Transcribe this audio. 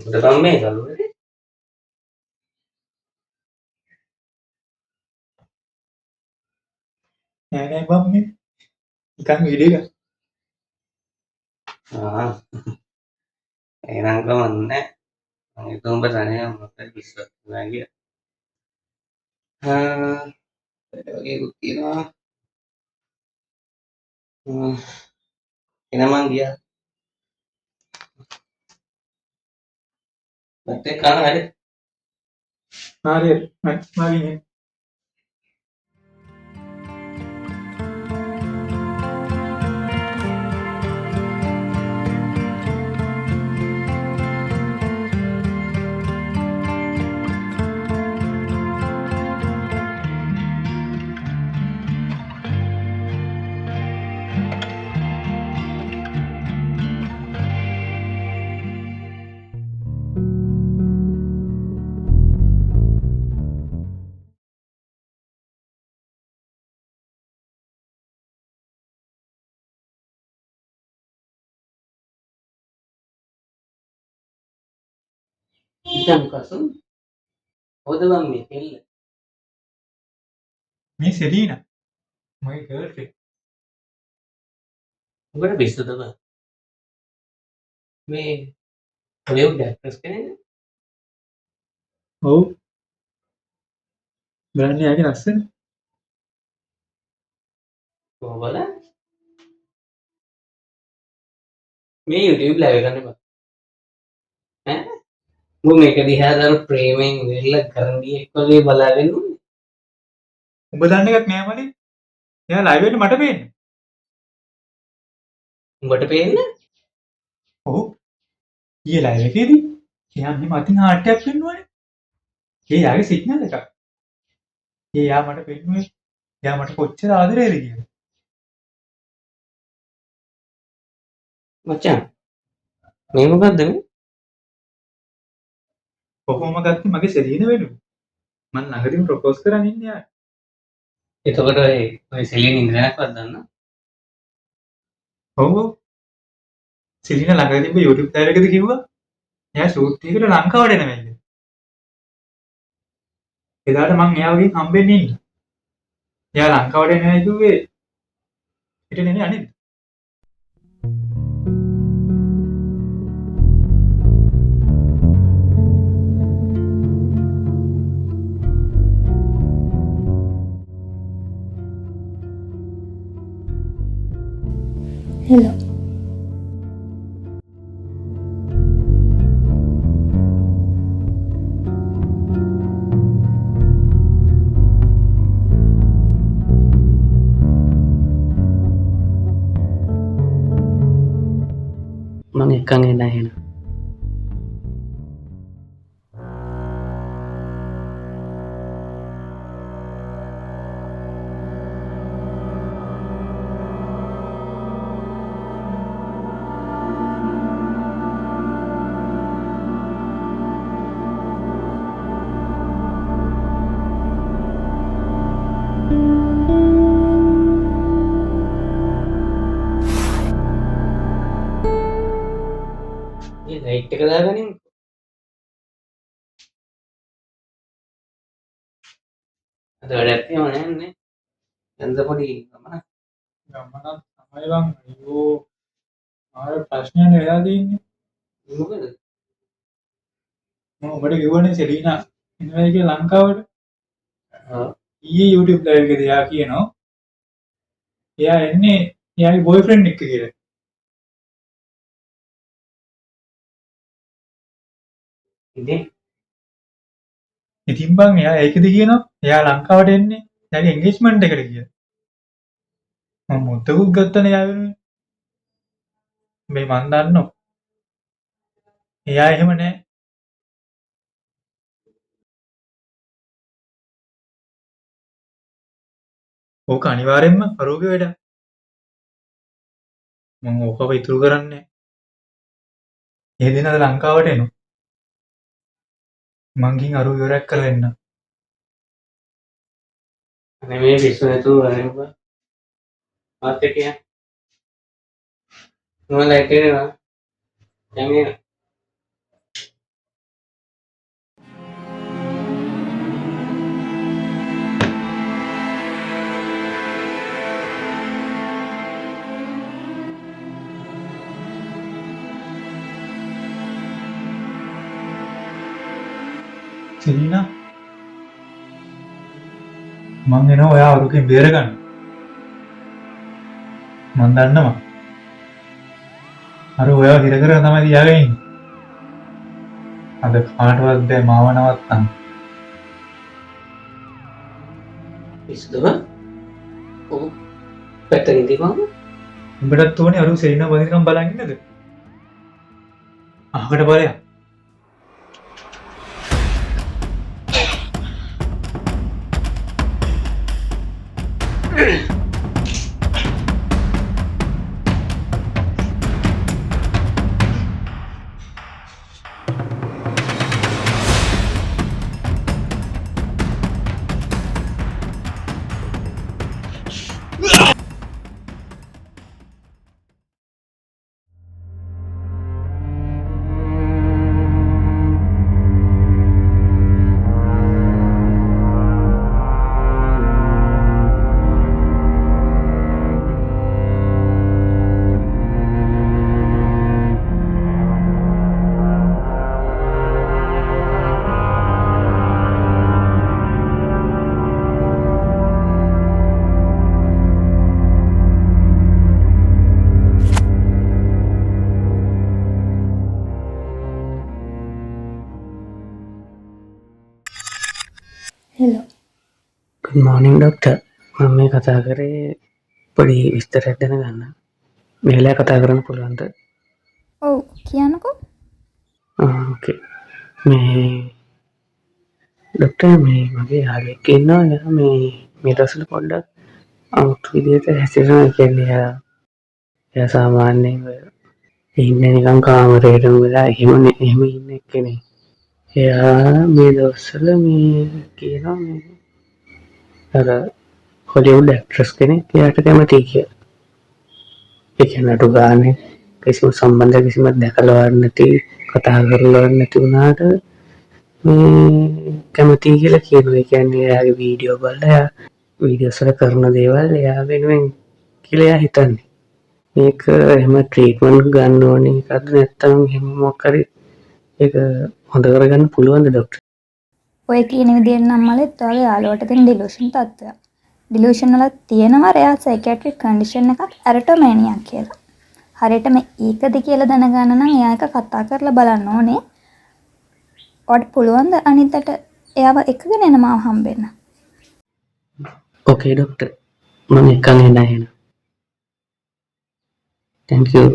Udah rame kalau ini. Nenek bang nih ikan gede kan? Ah, enak kan nek. Yang itu pesannya makan bisa lagi. Ah, bagi rutin lah. Hmm, ini emang dia. Berarti kan ada. Mari, mari nih. Jam kasum. Udah bang mikir. Ini Selina, my girlfriend. Udah bisa tuh bang. Me, boleh udah terus kan? Oh, berani aja langsung. Boleh. Me YouTube live kan bang. Eh? वो मैं कभी हर प्रेमिंग वेला करंदी ఎక్కువ బలాගෙන උඹ දන්න එකක් නෑ මනේ. එයා ලයිව් එකට මට පේන්නේ. උඹට පේන්නේ ඔව්. ඊයේ ලයිව් එකේදී එයා මෙහෙම අතින් හાર્ට් එකක් පෙන්නුවානේ. ඒ යාගේ සිග්නල් එකක්. යා මට පෙන්නුවේ එයා මට කොච්චර ආදරේද කියලා. මචං මේ මොකද්ද මේ කොහොම ගත්තේ මගේ සෙලීන වෙනුවෙන්. මම ළඟදීම ප්‍රොපෝස් කරන් ඉන්නේ යාට. එතකොට ඔය සෙලින් ඉන්ද්‍රයන්ක්වත් දන්නා ඔව් ඔව්. සෙලීන ළඟදී තිබ්බ YouTube live එකද කිව්වා. එයා ෂූට් එකකට ලංකාවට එනවා කියලා. එදාට මං එයාගෙන් හම්බෙන්න ඉන්නේ. එයා ලංකාවට එනවා කිව්වේ පිට නෙමෙයි අනිත්. Hello. මම එක්කන් එන්න එහෙනම් මේ ලයිට් එක දාගනින් අද වැඩක් තියෙනව නෑනේ යන්න පොඩි ගමන ගමනක් තමයි බං. අයියෝ ආයෙ ප්‍රශ්නයක් වෙලා තියෙන්නේ. මොකද මම ඔබට කිව්වනේ සෙලීනා එනවා කියලා ලංකාවට. ආ ඊයේ YouTube live එකේදී එයා කියනවා එයා එන්නේ එයාගේ බොයිෆ්‍රෙන්ඩ් එක්ක කියලා. ඉතින් ඉතින් බං එයා ඒකෙදි කියනවා එයා ලංකාවට එන්නේ එයාගේ එන්ගේජ්මන්ට් එකට කියලා. මම මුත්තකුත් ගත්තනේ එයා වෙනුවෙන්. මේ මන් දන්නවා. එයා එහෙම නෑ. ඕක අනිවාර්යෙන්ම අරෝගේ වැඩක්. මම ඕකව ඉතුරු කරන්නේ. ඒ දිනද ලංකාවට එනවා. මං ගිහින් අරෝ ඉවරයක් කරලා එන්න. අනේ මේ පිස්සු නැතුව අනේ බා මාත් එක්ක යන්න මම ලයිට් එක දානවා දැන් සෙලිනා මං එනවා ඔයා අරුකින් බේරගන්න. මං දන්නවා. අර ඔයාව හිර කරගෙන තමයි තියාගෙන ඉන්නේ. අද කාටවත් බෑ මාව නවත්තන්න. විසුදුම ඔව් පැත්තකින් ඉඳීමම උඹටත් ඕනේ අරු සෙලිනා වදිනකම් බලන් ඉන්නද? අහකට බලයක්. හෙලෝ. good morning doctor මම මේ කතා කරේ පොඩි විස්තරයක් දැනගන්න. මෙහෙලා කතා කරන්න පුළුවන්ද? ඔව් කියන්නකෝ. ඕකේ. මේ ડોක්ටර් මේ මගේ යාළුවෙක් ඉන්නවා. එයා මේ දවස්වල පොඩ්ඩක් අමුතු විදිහට හැසිරෙනවා. කියන්නේ එයා සාමාන්‍යයෙන් ඉන්නේ නිකන් කාමරේටම වෙලා එහෙම ඉන්න කෙනෙක්. එයා මේ දවස්වල මේ කියනවා මේ අර හොලිවුඩ් ඇක්ට්‍රස් කෙනෙක් එයාට කැමතියි කියලා. ඒ කියන්නේ අඩු ගානේ කිසිම සම්බන්ධයක් කිසිම දැකලා නැති කතා කරලා නැති වුණාට මේ කැමතියි කියලා කියනවා. ඒ කියන්නේ එයාගේ වීඩියෝ බලලා එයා වීඩියෝස් වල කරන දේවල් එයා වෙනුවෙන් කියලා එයා හිතන්නේ. මේක එහෙම ට්‍රීට්මන්ට් ගන්න ඕනේ එකක්ද නැත්නම් එහෙම මොකක් හරි ඒක හොඳ කරගන්න පුළුවන්ද ડોක්ටර්? ඔය කියන විදිහට නම් මලෙත් ඔයාගේ යාළුවට තියෙන ඩිලූෂන් තත්ත්වයක්. ඩිලූෂන් වල තියෙනවා රෙයා සයිකියාට්‍රික් කන්ඩිෂන් එකක් ඇරටෝමෑනියා කියලා. හරියටම ඒකද කියලා දැනගන්න නම් එයා එක කතා කරලා බලන්න ඕනේ. ඔයාට පුළුවන් ද අනිද්දාට එයාව එකගෙන එන මාව හම්බෙන්න? ඕකේ ડોක්ටර් මම එකන් එනවා එහෙනම්. thank you